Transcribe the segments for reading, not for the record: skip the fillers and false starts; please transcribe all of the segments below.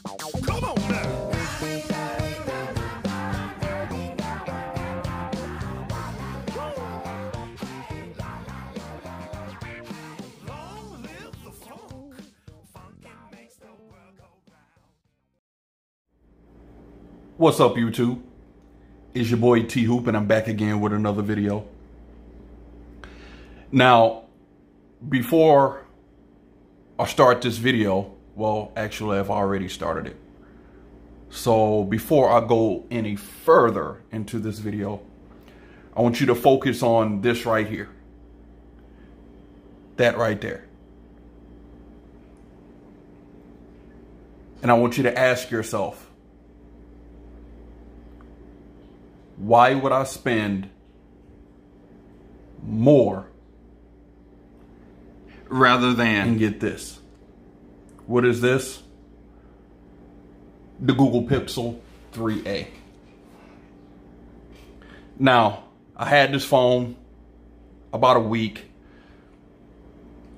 Come on now. Long live the funk. Funkin' makes the world go round. What's up, YouTube? It's your boy T Hoop, and I'm back again with another video. Now, before I start this video, well, actually, I've already started it. So before I go any further into this video, I want you to focus on this right here. That right there. And I want you to ask yourself, why would I spend more rather than get this? What is this? The Google Pixel 3a. Now, I had this phone about a week,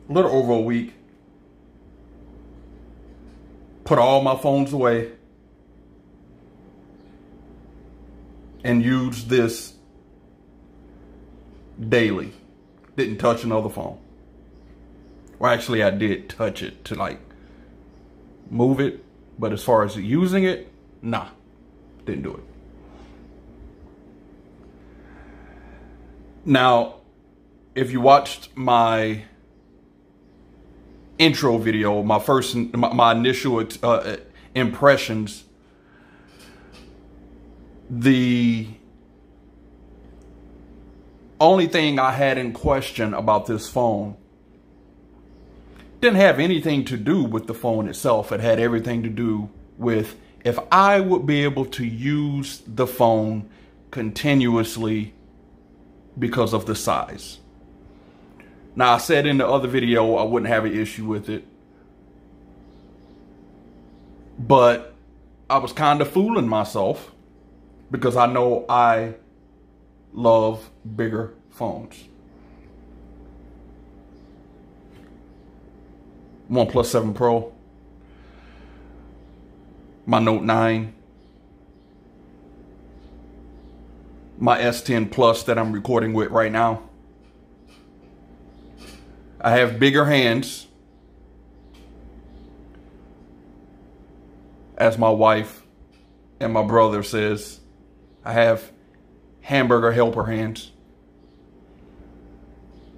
a little over a week. Put all my phones away and used this daily. Didn't touch another phone. Well, actually, I did touch it to like move it, but as far as using it, nah, didn't do it. Now, if you watched my intro video, my initial impressions, the only thing I had in question about this phone didn't have anything to do with the phone itself. It had everything to do with if I would be able to use the phone continuously because of the size. Now, I said in the other video I wouldn't have an issue with it, but I was kind of fooling myself because I know I love bigger phones. OnePlus 7 Pro, my Note 9, my S10 Plus that I'm recording with right now. I have bigger hands, as my wife and my brother says. I have hamburger helper hands.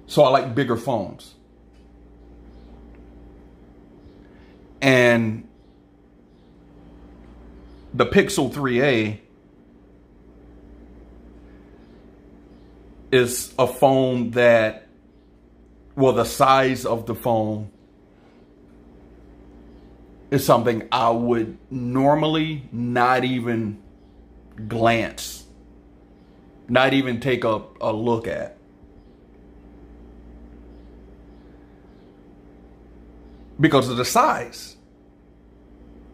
So I like bigger phones. And the Pixel 3a is a phone that, well, the size of the phone is something I would normally not even glance, not even take a look at. Because of the size,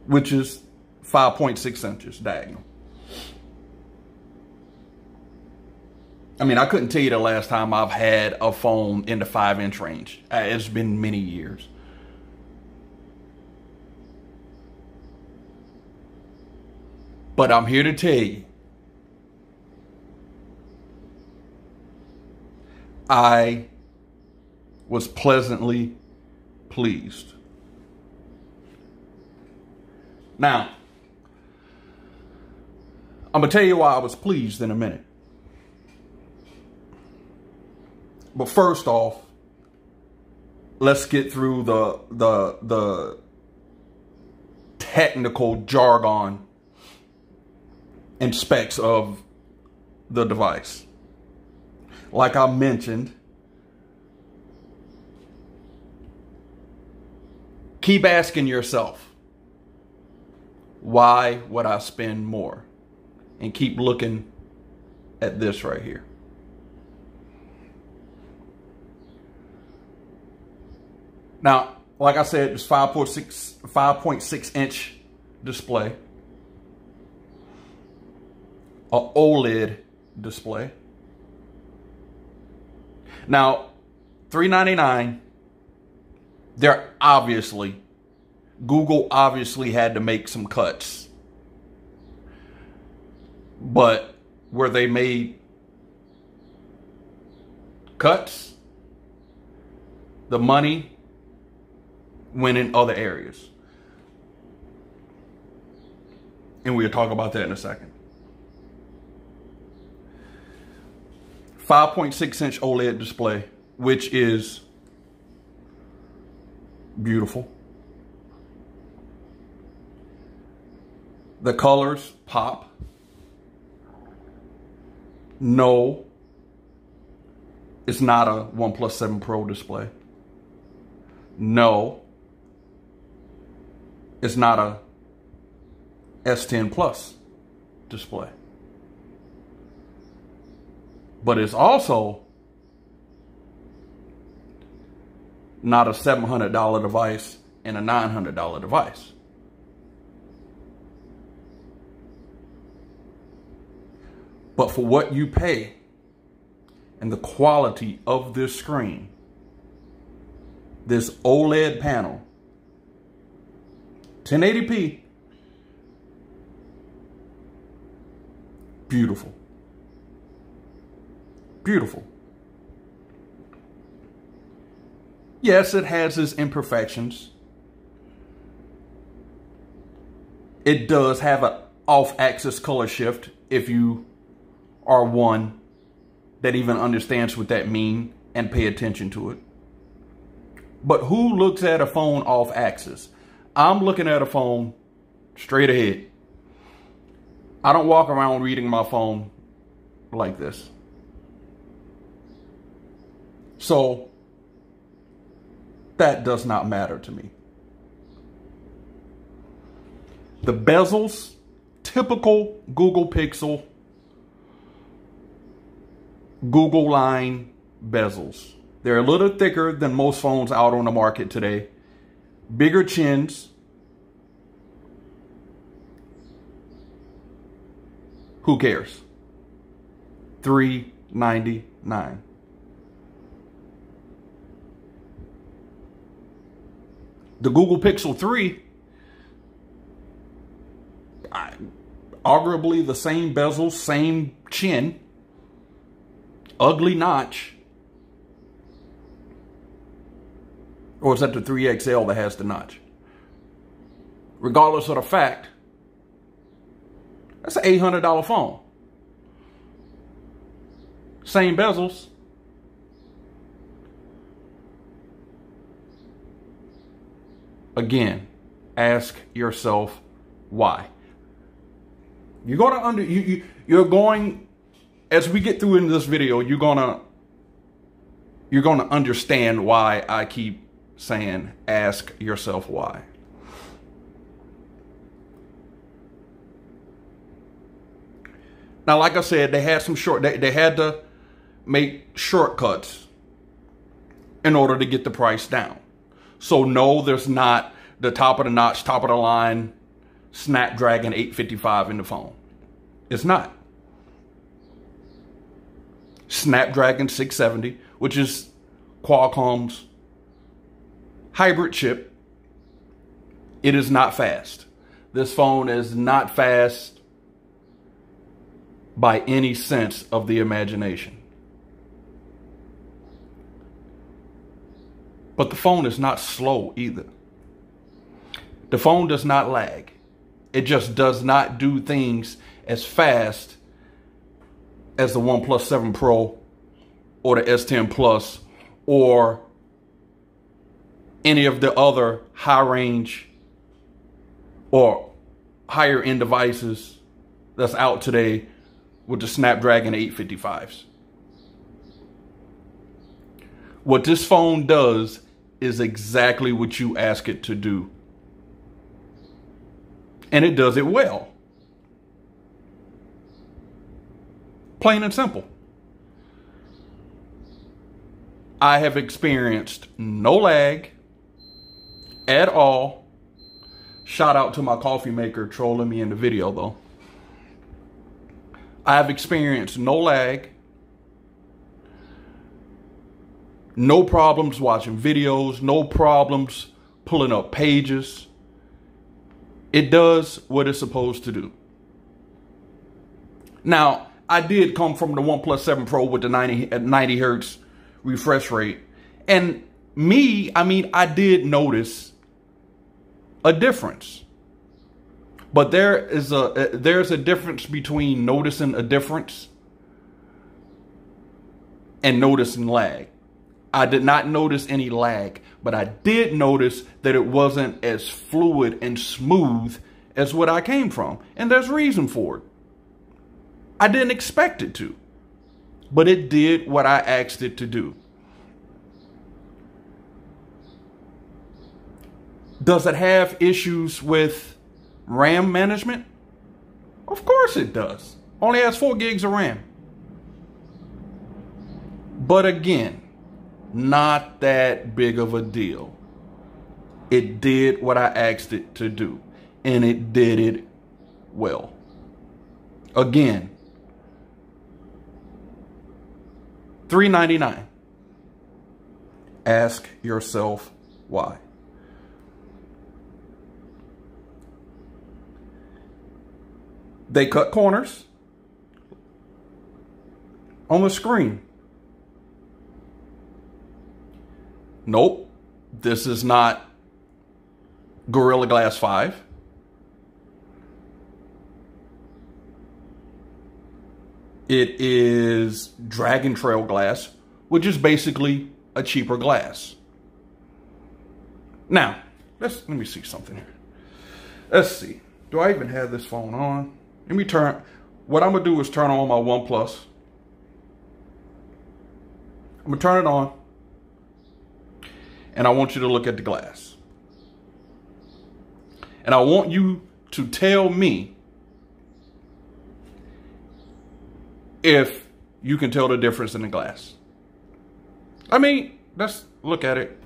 which is 5.6 inches diagonal. I mean, I couldn't tell you the last time I've had a phone in the 5-inch range. It's been many years. But I'm here to tell you, I was pleasantly pleased. Now, I'm going to tell you why I was pleased in a minute. But first off, let's get through the technical jargon and specs of the device. Like I mentioned, keep asking yourself, why would I spend more? And keep looking at this right here. Now, like I said, it's 5.6 inch display. A OLED display. Now, $399, they're obviously Google obviously had to make some cuts. But where they made cuts, the money went in other areas. And we'll talk about that in a second. 5.6-inch OLED display, which is beautiful. The colors pop. No, it's not a OnePlus 7 Pro display. No, it's not a S10 Plus display. But it's also not a $700 device and a $900 device. But for what you pay and the quality of this screen, this OLED panel, 1080p, beautiful. Beautiful. Yes, it has its imperfections. It does have an off-axis color shift if you are one that even understands what that means and pay attention to it. But who looks at a phone off-axis? I'm looking at a phone straight ahead. I don't walk around reading my phone like this. So that does not matter to me. The bezels, typical Google Pixel, Google line bezels. They're a little thicker than most phones out on the market today. Bigger chins. Who cares? $399. The Google Pixel 3, arguably the same bezel, same chin, ugly notch. Or is that the 3XL that has the notch? Regardless of the fact, that's an $800 phone. Same bezels. Again, ask yourself why. You're going as we get through in this video, you're gonna understand why I keep saying ask yourself why. Now, like I said, they had some they had to make shortcuts in order to get the price down. So no, there's not the top of the notch, top of the line Snapdragon 855 in the phone. It's not. Snapdragon 670, which is Qualcomm's hybrid chip. It is not fast. This phone is not fast by any sense of the imagination. But the phone is not slow either. The phone does not lag. It just does not do things as fast as the OnePlus 7 Pro or the S10 Plus or any of the other high range or higher end devices that's out today with the Snapdragon 855s. What this phone does is exactly what you ask it to do. And it does it well. Plain and simple. I have experienced no lag at all. Shout out to my coffee maker trolling me in the video though. I have experienced no lag. No problems watching videos, no problems pulling up pages, It does what it's supposed to do. Now, I did come from the OnePlus 7 Pro with the 90 hertz refresh rate. And I did notice a difference. But there's a difference between noticing a difference and noticing lag. I did not notice any lag, but I did notice that it wasn't as fluid and smooth as what I came from. And there's reason for it. I didn't expect it to, but it did what I asked it to do. Does it have issues with RAM management? Of course it does. Only has 4 gigs of RAM. But again, not that big of a deal. It did what I asked it to do, and it did it well. Again, $399. Ask yourself why. They cut corners on the screen. Nope, this is not Gorilla Glass 5. It is Dragon Trail glass, which is basically a cheaper glass. Now, let me see something here. Let's see. Do I even have this phone on? Let me turn. What I'm going to do is turn on my OnePlus. I'm going to turn it on. And I want you to look at the glass. And I want you to tell me if you can tell the difference in the glass. I mean, let's look at it.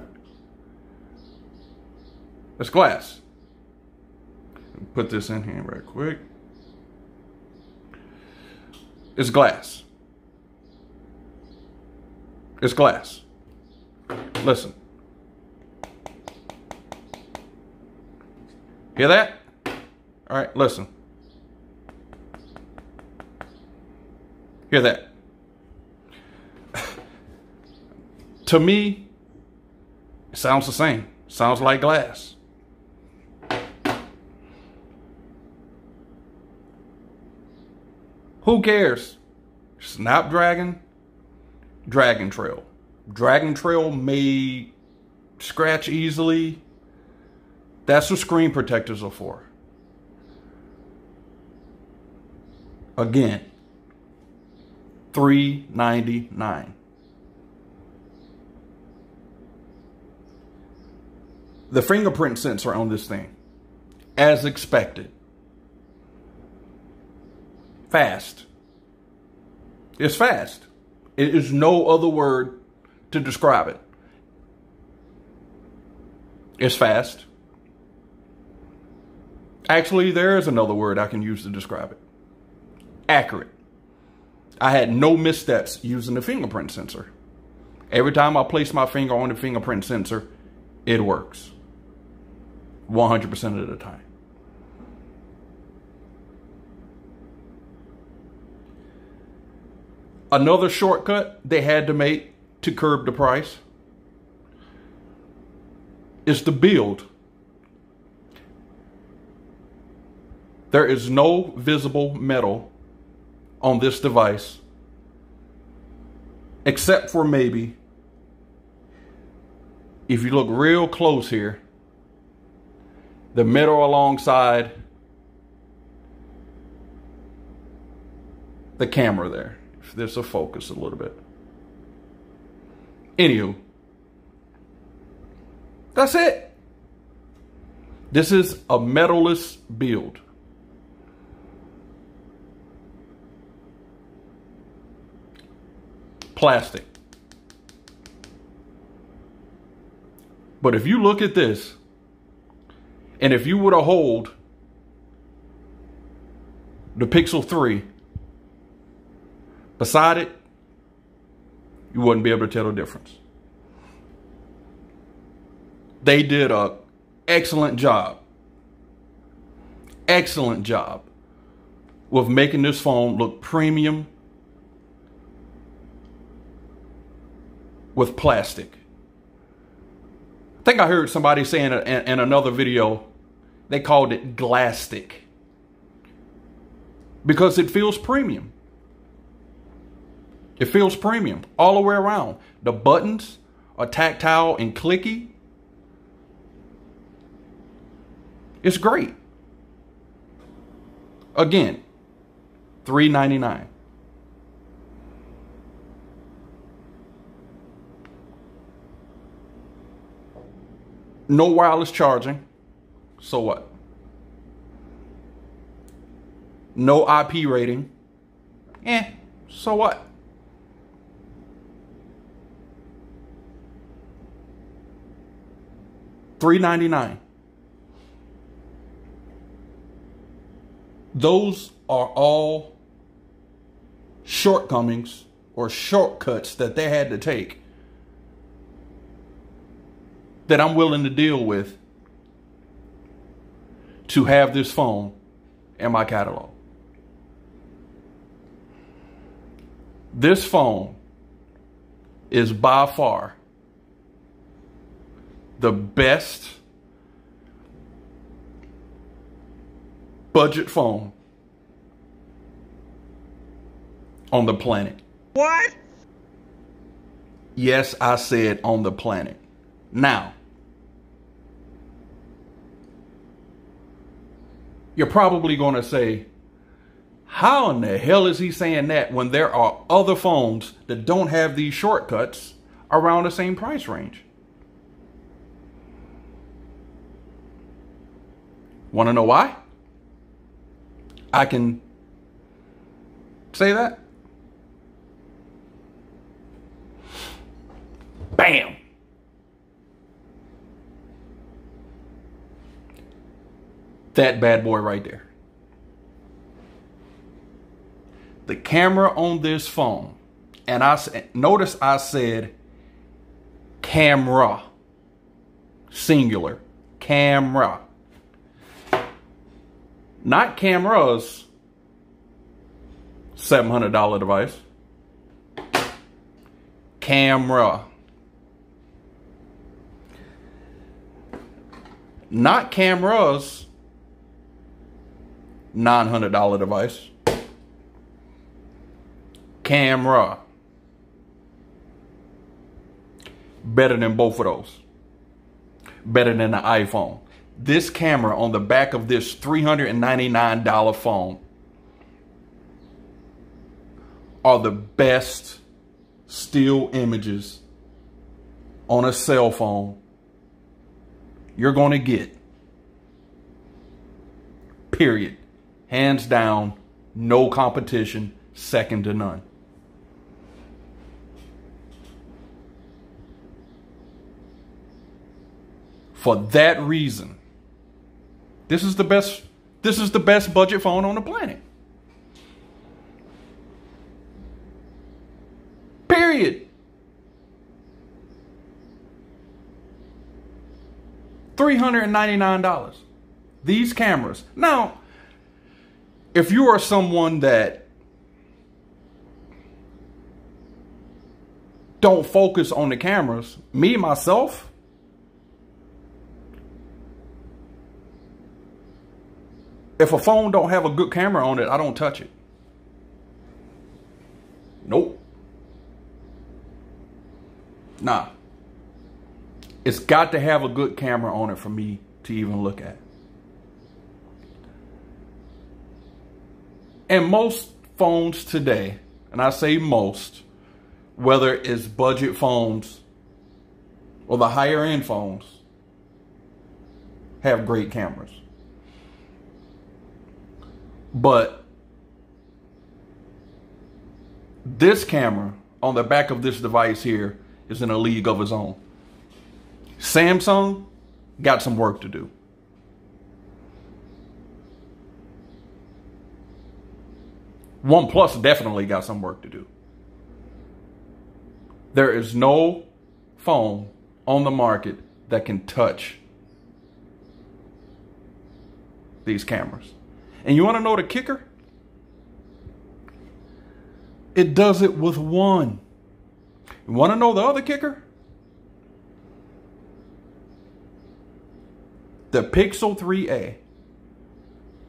It's glass. Put this in here right quick. It's glass. It's glass. Listen. Hear that? All right, listen. Hear that? To me, it sounds the same. Sounds like glass. Who cares? Snapdragon, Dragon Trail. Dragon Trail may scratch easily. That's what screen protectors are for. Again, $399. The fingerprint sensor on this thing, as expected, fast. It's fast. It is no other word to describe it. It's fast. Actually, there is another word I can use to describe it. Accurate. I had no missteps using the fingerprint sensor. Every time I place my finger on the fingerprint sensor, it works. 100% of the time. Another shortcut they had to make to curb the price is the build. There is no visible metal on this device except for maybe, if you look real close here, the metal alongside the camera there. If there's a focus a little bit. Anywho, that's it. This is a metalless build. Plastic. But if you look at this, and if you were to hold the Pixel 3 beside it, you wouldn't be able to tell the difference. They did an excellent job excellent job with making this phone look premium with plastic. I think I heard somebody saying in another video, they called it glastic because it feels premium. It feels premium all the way around. The buttons are tactile and clicky. It's great. Again, $399. No wireless charging. So what? No IP rating. So what? $399. Those are all shortcomings or shortcuts that they had to take that I'm willing to deal with to have this phone in my catalog. This phone is by far the best budget phone on the planet. What? Yes, I said on the planet. Now, you're probably going to say, how in the hell is he saying that when there are other phones that don't have these shortcuts around the same price range? Want to know why? I can say that. Bam. That bad boy right there. The camera on this phone, and notice I said camera, singular, camera. Not cameras, $700 device. Camera. Not cameras, $900 device. Camera. Better than both of those. Better than the iPhone. This camera on the back of this $399 phone are the best still images on a cell phone you're going to get. Period. Hands down, no competition, second to none. For that reason, this is the best budget phone on the planet. Period. $399. These cameras. Now, if you are someone that don't focus on the cameras, me, myself, if a phone don't have a good camera on it, I don't touch it. Nope. Nah. It's got to have a good camera on it for me to even look at. And most phones today, and I say most, whether it's budget phones or the higher end phones, have great cameras. But this camera on the back of this device here is in a league of its own. Samsung got some work to do. OnePlus definitely got some work to do. There is no phone on the market that can touch these cameras. And you want to know the kicker? It does it with one. You want to know the other kicker? The Pixel 3a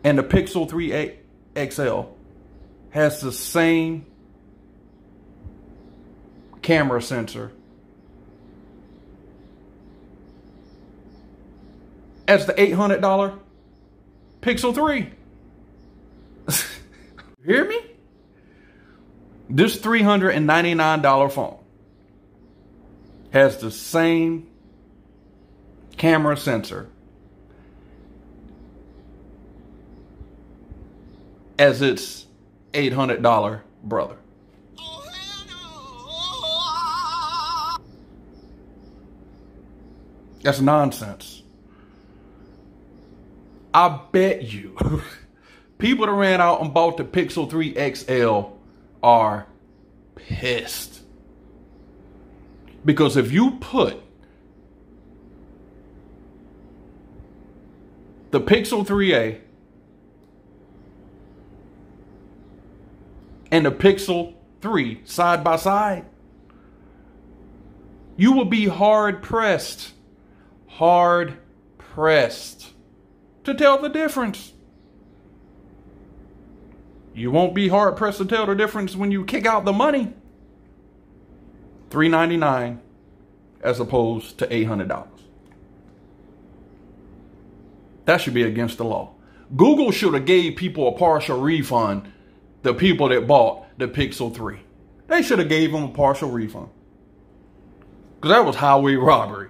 and the Pixel 3a XL has the same camera sensor as the $800 Pixel 3. You hear me? This $399 phone has the same camera sensor as its $800 brother. That's nonsense. I bet you people that ran out and bought the Pixel 3 XL are pissed. Because if you put the Pixel 3a and the Pixel 3 side by side, you will be hard pressed to tell the difference. You won't be hard pressed to tell the difference when you kick out the money. $399 as opposed to $800. That should be against the law. Google should have gave people a partial refund, the people that bought the Pixel 3. They should have gave them a partial refund. Because that was highway robbery.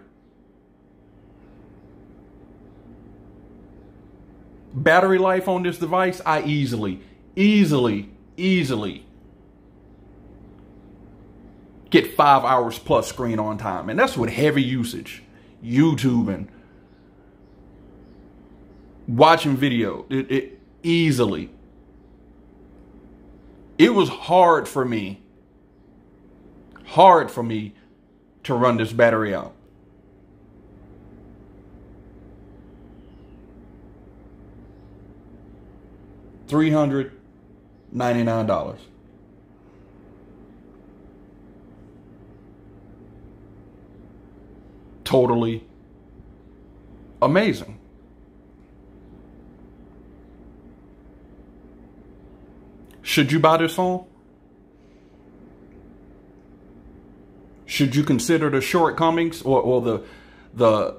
Battery life on this device, I easily get 5 hours plus screen on time. And that's with heavy usage. YouTubing. Watching video. It easily. It was hard for me to run this battery out. $399. Totally amazing. Should you buy this phone? Should you consider the shortcomings or the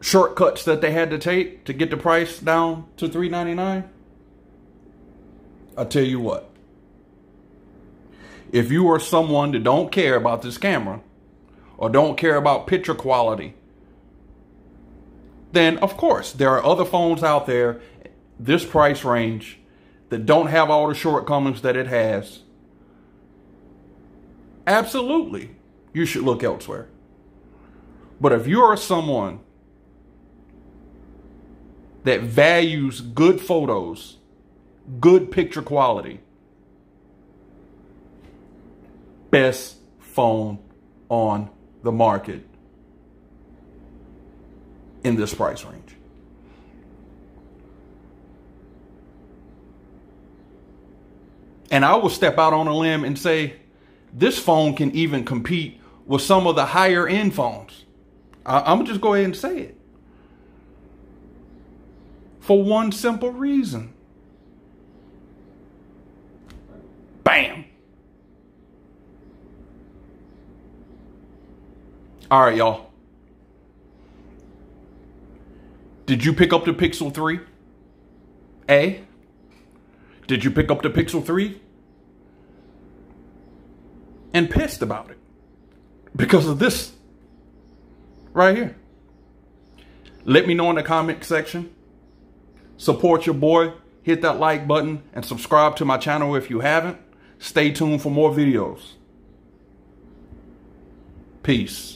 shortcuts that they had to take to get the price down to $399? I'll tell you what. If you are someone that don't care about this camera or don't care about picture quality, then of course there are other phones out there, this price range, that don't have all the shortcomings that it has. Absolutely, you should look elsewhere. But if you are someone that values good photos, good picture quality, best phone on the market in this price range. And I will step out on a limb and say this phone can even compete with some of the higher end phones. I'm going to just go ahead and say it. For one simple reason. Bam. All right, y'all. Did you pick up the Pixel 3a? Did you pick up the Pixel 3 and pissed about it because of this right here? Let me know in the comment section. Support your boy. Hit that like button and subscribe to my channel if you haven't. Stay tuned for more videos. Peace.